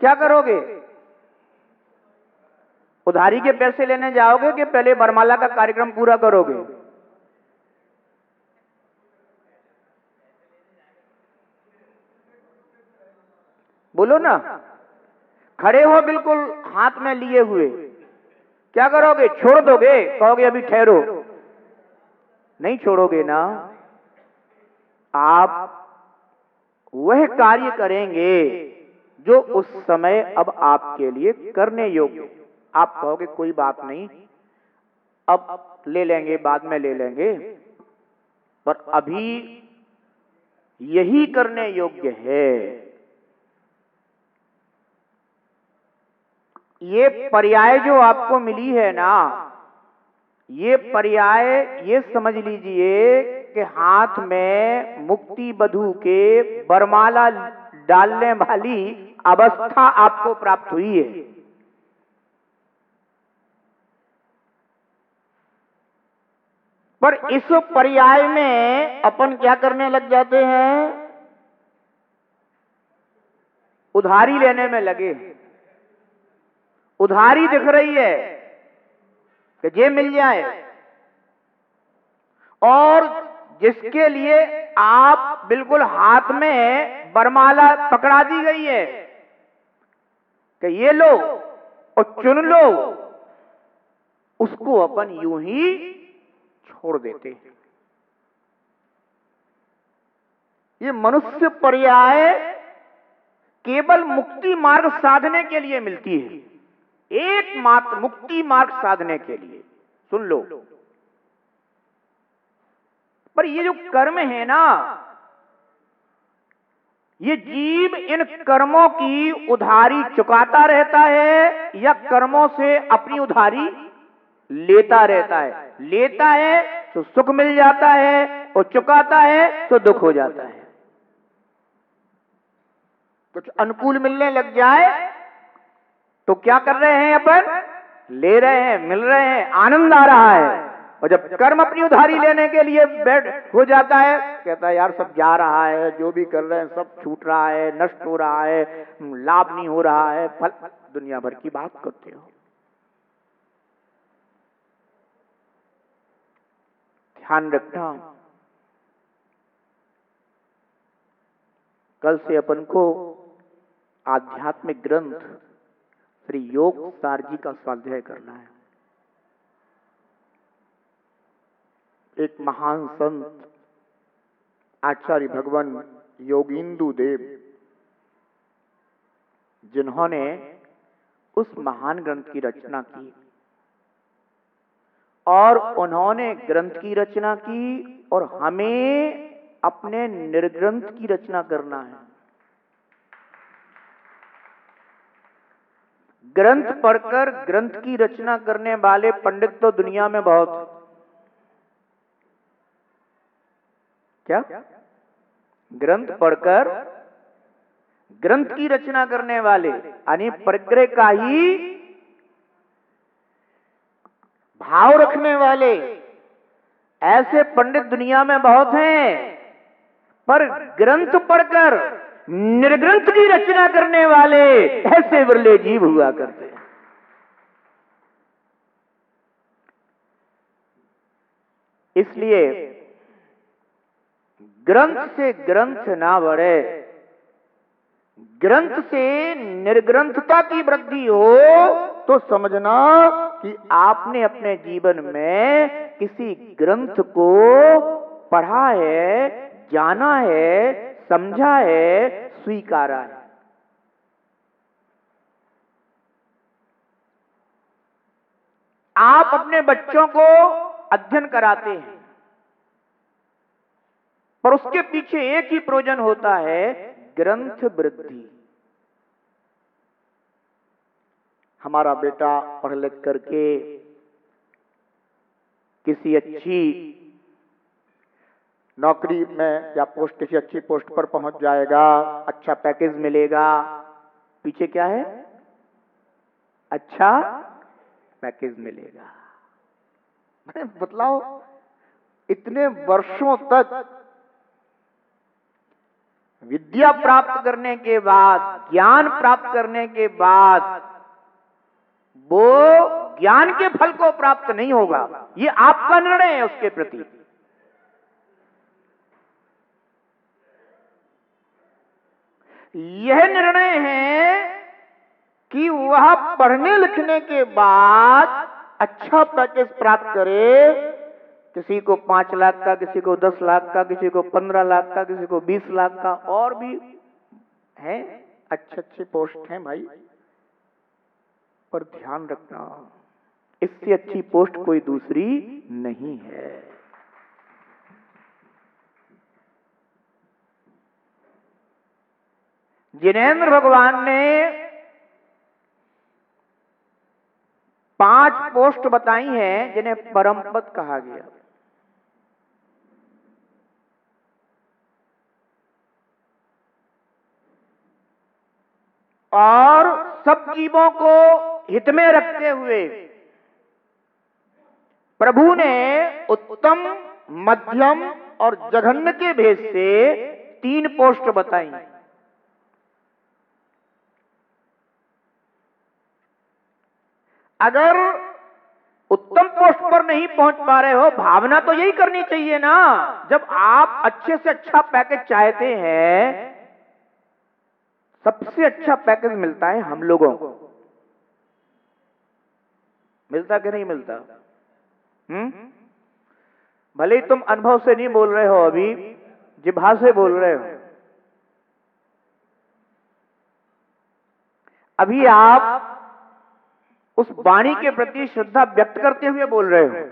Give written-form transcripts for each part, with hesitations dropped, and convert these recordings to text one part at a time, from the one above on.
क्या करोगे? उधारी के पैसे लेने जाओगे कि पहले वरमाला का कार्यक्रम पूरा करोगे? बोलो ना। खड़े हो बिल्कुल हाथ में लिए हुए, क्या करोगे? छोड़ दोगे? कहोगे अभी ठहरो? नहीं छोड़ोगे ना। आप वह कार्य करेंगे जो उस समय अब आपके लिए करने योग्य। आप कहोगे कोई बात नहीं, अब ले लेंगे, बाद में ले लेंगे, पर अभी यही करने योग्य है। ये पर्याय जो आपको मिली है ना, ये पर्याय ये समझ लीजिए कि हाथ में मुक्ति बधू के बरमाला डालने वाली अवस्था आपको प्राप्त हुई है। पर इस पर्याय में अपन क्या करने लग जाते हैं? उधारी लेने में लगे। उधारी दिख रही है कि ये मिल जाए, और जिसके लिए आप बिल्कुल हाथ में बरमाला पकड़ा दी गई है कि ये लो और चुन लो, उसको अपन यूं ही छोड़ देते हैं। ये मनुष्य पर्याय केवल मुक्ति मार्ग साधने के लिए मिलती है, एकमात्र मुक्ति मार्ग साधने के लिए। सुन लो। पर ये जो कर्म है ना, ये जीव इन कर्मों की उधारी चुकाता रहता है या कर्मों से अपनी उधारी लेता रहता है? लेता है तो सुख मिल जाता है और चुकाता है तो दुख हो जाता है। कुछ अनुकूल मिलने लग जाए तो क्या कर रहे हैं अपन? ले रहे हैं, मिल रहे हैं, आनंद आ रहा है। और जब कर्म अपनी उधारी लेने के लिए बैठ हो जाता है, कहता है यार सब जा रहा है, जो भी कर रहे हैं सब छूट रहा है, नष्ट हो रहा है, लाभ नहीं हो रहा है, फल दुनिया भर की बात करते हो। ध्यान रखना, कल से अपन को आध्यात्मिक ग्रंथ श्री योग सार जी का स्वाध्याय करना है। एक महान संत आचार्य भगवान योगींदु देव, जिन्होंने उस महान ग्रंथ की रचना की, और उन्होंने ग्रंथ की रचना की और हमें अपने निर्ग्रंथ की रचना करना है। ग्रंथ पढ़कर ग्रंथ की रचना करने वाले पंडित तो दुनिया में बहुत हैं। क्या? ग्रंथ पढ़कर ग्रंथ की रचना करने वाले, यानी परिग्रह का ही भाव रखने वाले ऐसे पंडित दुनिया में बहुत हैं। पर ग्रंथ पढ़कर निर्ग्रंथ की रचना करने वाले ऐसे विरले जीव हुआ करते हैं। इसलिए ग्रंथ से ग्रंथ ना बढ़े, ग्रंथ से निर्ग्रंथता की वृद्धि हो तो समझना कि आपने अपने जीवन में किसी ग्रंथ को पढ़ा है, जाना है, समझा है, स्वीकारा है। आप अपने बच्चों को अध्ययन कराते हैं, पर उसके पीछे एक ही प्रयोजन होता है, ग्रंथ वृद्धि। हमारा बेटा पढ़ लिख करके किसी अच्छी नौकरी में या पोस्ट, किसी अच्छी पोस्ट पर पहुंच जाएगा, अच्छा पैकेज मिलेगा। पीछे क्या है? अच्छा पैकेज मिलेगा। बतलाओ, इतने वर्षों तक विद्या प्राप्त करने के बाद, ज्ञान प्राप्त करने के बाद वो ज्ञान के फल को प्राप्त नहीं होगा। ये आपका निर्णय है उसके प्रति। यह निर्णय है कि वह पढ़ने लिखने के बाद अच्छा पैकेज प्राप्त करे। किसी को 5 लाख का, किसी को 10 लाख का, किसी को 15 लाख का, किसी को 20 लाख का, और भी हैं अच्छे पोस्ट हैं भाई। पर ध्यान रखना, इससे अच्छी पोस्ट कोई दूसरी नहीं है। जिनेंद्र भगवान ने 5 पोस्ट बताई हैं जिन्हें परमपद कहा गया। और सब जीवों को हित में रखते हुए प्रभु ने उत्तम, मध्यम और जघन्य के भेद से 3 पोस्ट बताई। अगर उत्तम पोस्ट पर नहीं पहुंच पा रहे हो, भावना तो यही करनी चाहिए ना। जब आप अच्छे से अच्छा पैकेज चाहते हैं, सबसे अच्छा पैकेज मिलता है हम लोगों को। मिलता कि नहीं मिलता? भले ही तुम अनुभव से नहीं बोल रहे हो, अभी जिभा से बोल रहे हो। अभी आप उस वाणी के प्रति श्रद्धा व्यक्त करते हुए बोल रहे हो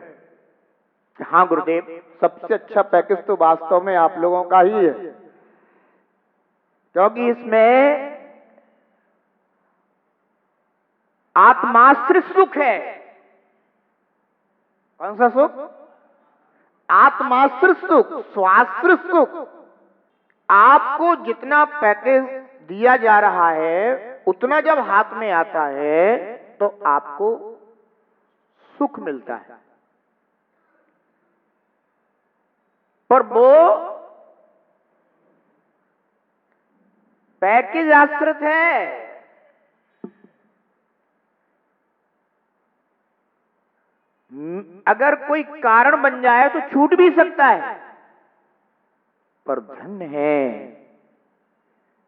कि हाँ गुरुदेव, सबसे अच्छा पैकेज तो वास्तव में आप लोगों का ही है, क्योंकि इसमें आत्माश्रित सुख है। कौन सा सुख? आत्माश्रित सुख, स्वाश्रित सुख। आपको जितना पैकेज दिया जा रहा है, उतना जब हाथ में आता है तो आपको सुख मिलता है। पर वो पैकेज आश्रित है। अगर कोई कारण बन जाए तो छूट भी सकता है, पर धन्य है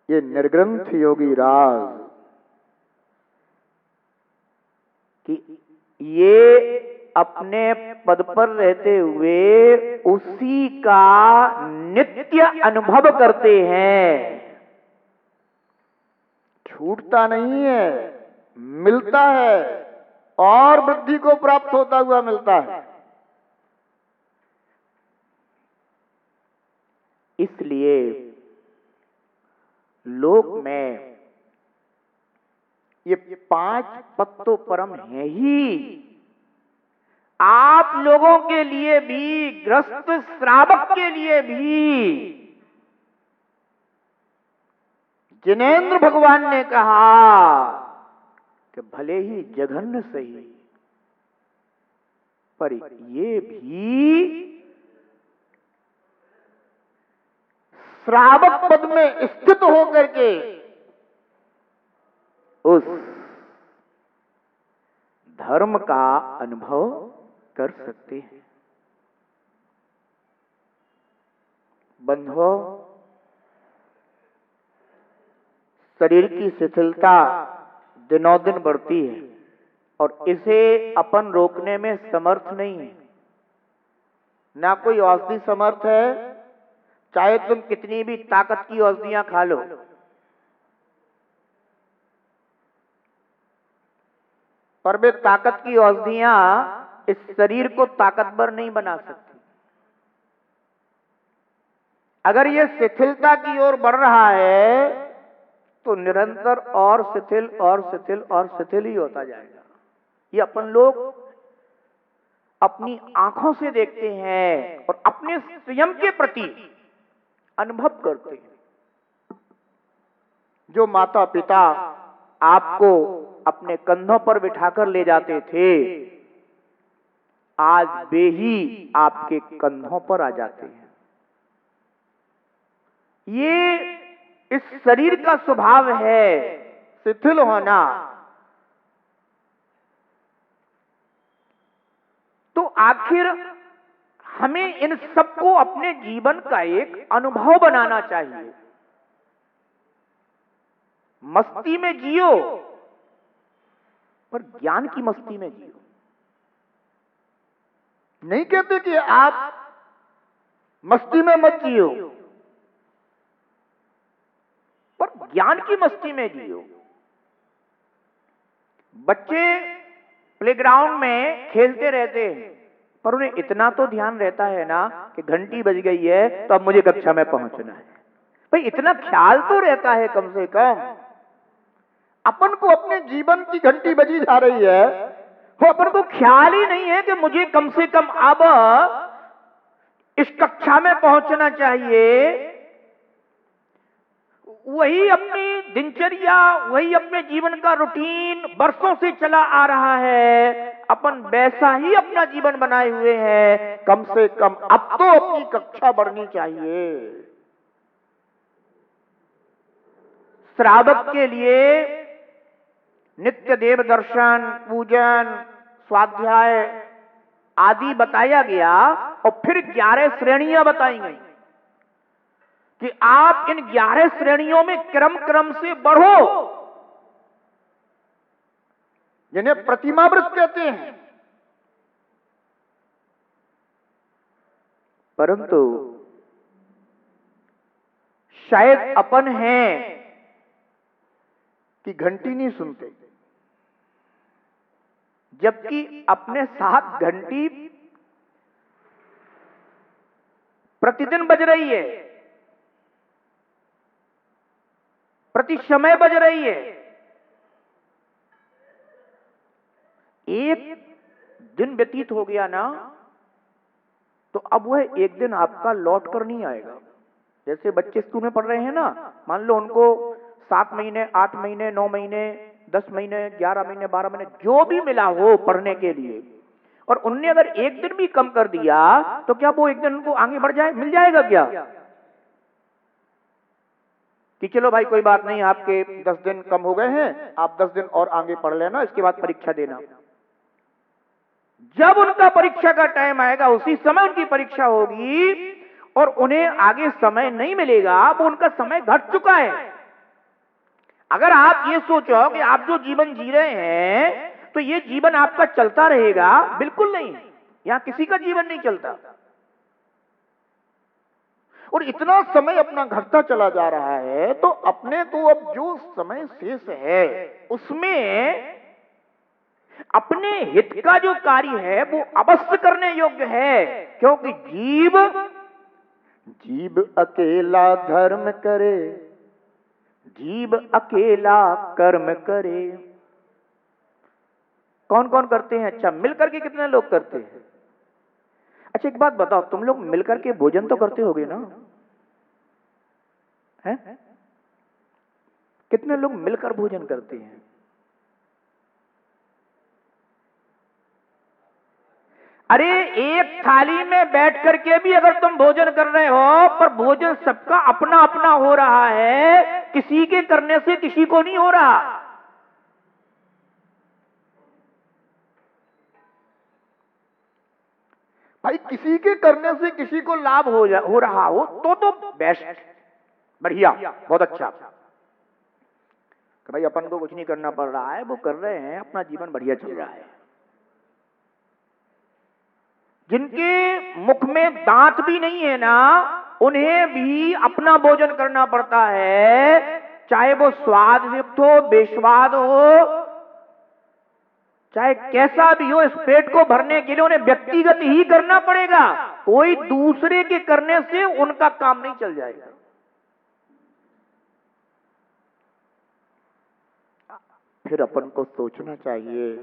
ये निर्ग्रंथ योगी राज कि ये अपने पद पर रहते हुए उसी का नित्य अनुभव करते हैं। छूटता नहीं है, मिलता है, और वृद्धि को प्राप्त होता हुआ मिलता है। इसलिए लोक में ये 5 पद तो परम है ही। आप लोगों के लिए भी, ग्रस्त श्रावक के लिए भी, जिनेंद्र भगवान ने कहा कि भले ही जघन्य सही, पर ये भी श्रावक पद में स्थित होकर के उस धर्म का अनुभव कर सकते हैं। बंधुओं, शरीर की शिथिलता दिनों दिन बढ़ती है और इसे अपन रोकने में समर्थ नहीं है। ना कोई औषधि समर्थ है, चाहे तुम कितनी भी ताकत की औषधियां खा लो। पर वे ताकत की औषधियां इस शरीर को ताकतवर नहीं बना सकती। अगर ये शिथिलता की ओर बढ़ रहा है तो निरंतर और शिथिल और शिथिल और शिथिल ही होता जाएगा। ये अपन लोग अपनी आंखों से देखते हैं और अपने स्वयं के प्रति अनुभव करते हैं। जो माता पिता आपको अपने कंधों पर बिठाकर ले जाते थे, आज वे ही आपके कंधों पर आ जाते हैं। ये इस शरीर का स्वभाव है शिथिल होना, तो आखिर हमें इन सबको अपने जीवन का एक अनुभव बनाना चाहिए। मस्ती में जियो, पर ज्ञान की मस्ती में जियो। नहीं कहते कि आप मस्ती में मत जियो, पर ज्ञान की मस्ती में जियो। बच्चे प्लेग्राउंड में खेलते रहते हैं, पर उन्हें इतना तो ध्यान रहता है ना कि घंटी बज गई है तो अब मुझे कक्षा में पहुंचना है। भाई इतना ख्याल तो रहता है कम से कम। अपन को अपने जीवन की घंटी बजी जा रही है, वो अपन को ख्याल ही नहीं है कि मुझे कम से कम अब इस कक्षा में पहुंचना चाहिए। वही अपनी दिनचर्या, वही अपने जीवन का रूटीन बरसों से चला आ रहा है, अपन वैसा ही अपना जीवन बनाए हुए हैं। कम से कम अब तो अपनी कक्षा बढ़नी चाहिए। श्रावक के लिए नित्य देव दर्शन, पूजन, स्वाध्याय आदि बताया गया, और फिर 11 श्रेणियां बताई गई कि आप इन 11 श्रेणियों में क्रम क्रम से बढ़ो, जिन्हें प्रतिमाव्रत कहते हैं। परंतु शायद अपन हैं कि घंटी नहीं सुनते, जबकि अपने साथ घंटी प्रतिदिन बज रही है, प्रति समय बज रही है। एक दिन व्यतीत हो गया ना, तो अब वह एक दिन आपका लौट कर नहीं आएगा। जैसे बच्चे स्कूल में पढ़ रहे हैं ना, मान लो उनको 7 महीने, 8 महीने, 9 महीने, 10 महीने, 11 महीने, 12 महीने जो भी मिला हो पढ़ने के लिए, और उनने अगर एक दिन भी कम कर दिया तो क्या वो एक दिन उनको आगे बढ़ जाए, मिल जाएगा क्या? कि चलो भाई कोई बात नहीं, आपके 10 दिन कम हो गए हैं, आप 10 दिन और आगे पढ़ लेना, इसके बाद परीक्षा देना। जब उनका परीक्षा का टाइम आएगा उसी समय उनकी परीक्षा होगी, और उन्हें आगे समय नहीं मिलेगा, वो उनका समय घट चुका है। अगर आप ये सोचो कि आप जो जीवन जी रहे हैं तो ये जीवन आपका चलता रहेगा, बिल्कुल नहीं। यहां किसी का जीवन नहीं चलता, और इतना समय अपना घटता चला जा रहा है, तो अपने को अब जो समय शेष है उसमें अपने हित का जो कार्य है वो अवश्य करने योग्य है। क्योंकि जीव अकेला धर्म करे, जीव अकेला कर्म करे। कौन कौन करते हैं? अच्छा, मिलकर के कितने लोग करते हैं? अच्छा एक बात बताओ, तुम लोग मिलकर के भोजन तो करते होगे ना? हैं? कितने लोग मिलकर भोजन करते हैं? अरे एक थाली में बैठ करके भी अगर तुम भोजन कर रहे हो, पर भोजन सबका अपना अपना हो रहा है, किसी के करने से किसी को नहीं हो रहा। भाई किसी के करने से किसी को लाभ हो रहा हो तो बेस्ट, बढ़िया, बहुत अच्छा। कि भाई अपन को कुछ नहीं करना पड़ रहा है, वो कर रहे हैं, अपना जीवन बढ़िया चल रहा है। जिनके मुख में दांत भी नहीं है ना, उन्हें भी अपना भोजन करना पड़ता है, चाहे वो स्वाद युक्त हो, बेस्वाद हो, चाहे कैसा भी हो। इस पेट को भरने के लिए उन्हें व्यक्तिगत ही करना पड़ेगा, कोई दूसरे के करने से उनका काम नहीं चल जाएगा। फिर अपन को सोचना चाहिए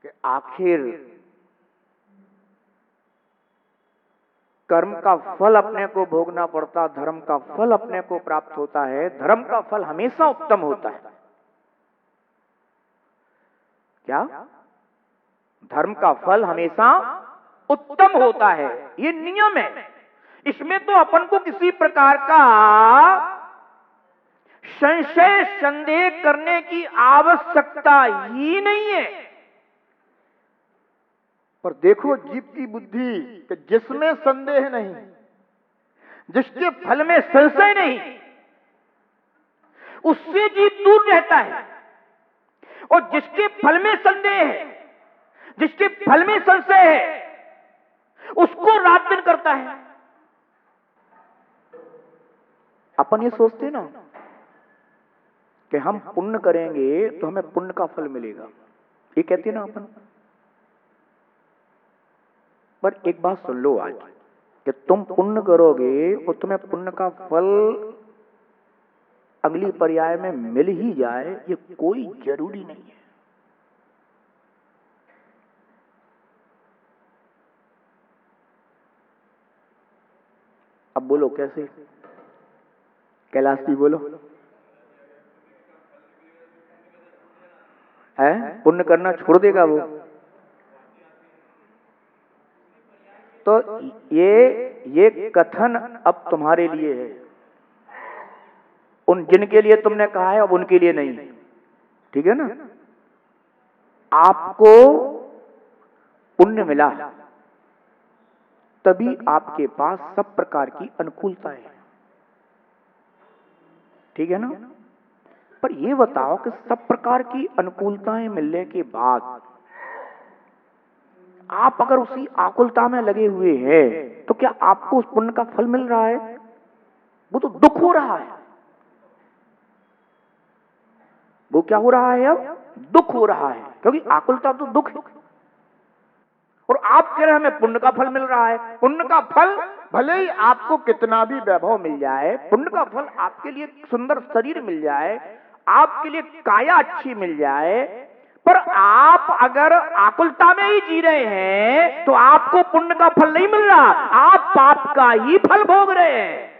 कि आखिर कर्म का फल अपने को भोगना पड़ता, धर्म का फल अपने को प्राप्त होता है। धर्म का फल हमेशा उत्तम होता है। क्या? धर्म का फल हमेशा उत्तम होता है, ये नियम है। इसमें तो अपन को किसी प्रकार का संशय संदेह करने की आवश्यकता ही नहीं है। पर देखो जीव की बुद्धि कि जिसमें संदेह नहीं, जिसके फल में संशय नहीं, उससे जीव दूर रहता है। और जिसके फल में संदेह है, जिसके फल में संशय है, उसको रात दिन करता है। अपन ये सोचते ना कि हम पुण्य करेंगे तो हमें पुण्य का फल मिलेगा, ये कहते ना अपन। पर एक बात सुन लो आज, कि तुम पुण्य करोगे और तुम्हें पुण्य का फल अगली पर्याय में मिल ही जाए, ये कोई जरूरी नहीं है। अब बोलो कैसे? कैलाश जी बोलो। है पुण्य करना छोड़ देगा वो? तो ये कथन अब तुम्हारे लिए है, उन जिनके लिए तुमने कहा है अब उनके लिए नहीं है, ठीक है ना? आपको पुण्य मिला तभी आपके पास सब प्रकार की अनुकूलताएं हैं, ठीक है ना? पर ये बताओ कि सब प्रकार की अनुकूलताएं मिलने के बाद आप अगर उसी आकुलता में लगे हुए हैं तो क्या आपको उस पुण्य का फल मिल रहा है? वो तो दुख हो रहा है। वो क्या हो रहा है? अब दुख हो रहा है, क्योंकि आकुलता तो दुख है। और आप कह रहे हैं हमें पुण्य का फल मिल रहा है। पुण्य का फल भले ही आपको कितना भी वैभव मिल जाए, पुण्य का फल आपके लिए सुंदर शरीर मिल जाए, आपके लिए काया अच्छी मिल जाए, पर आप अगर आकुलता में ही जी रहे हैं तो आपको पुण्य का फल नहीं मिल रहा, आप पाप का ही फल भोग रहे हैं।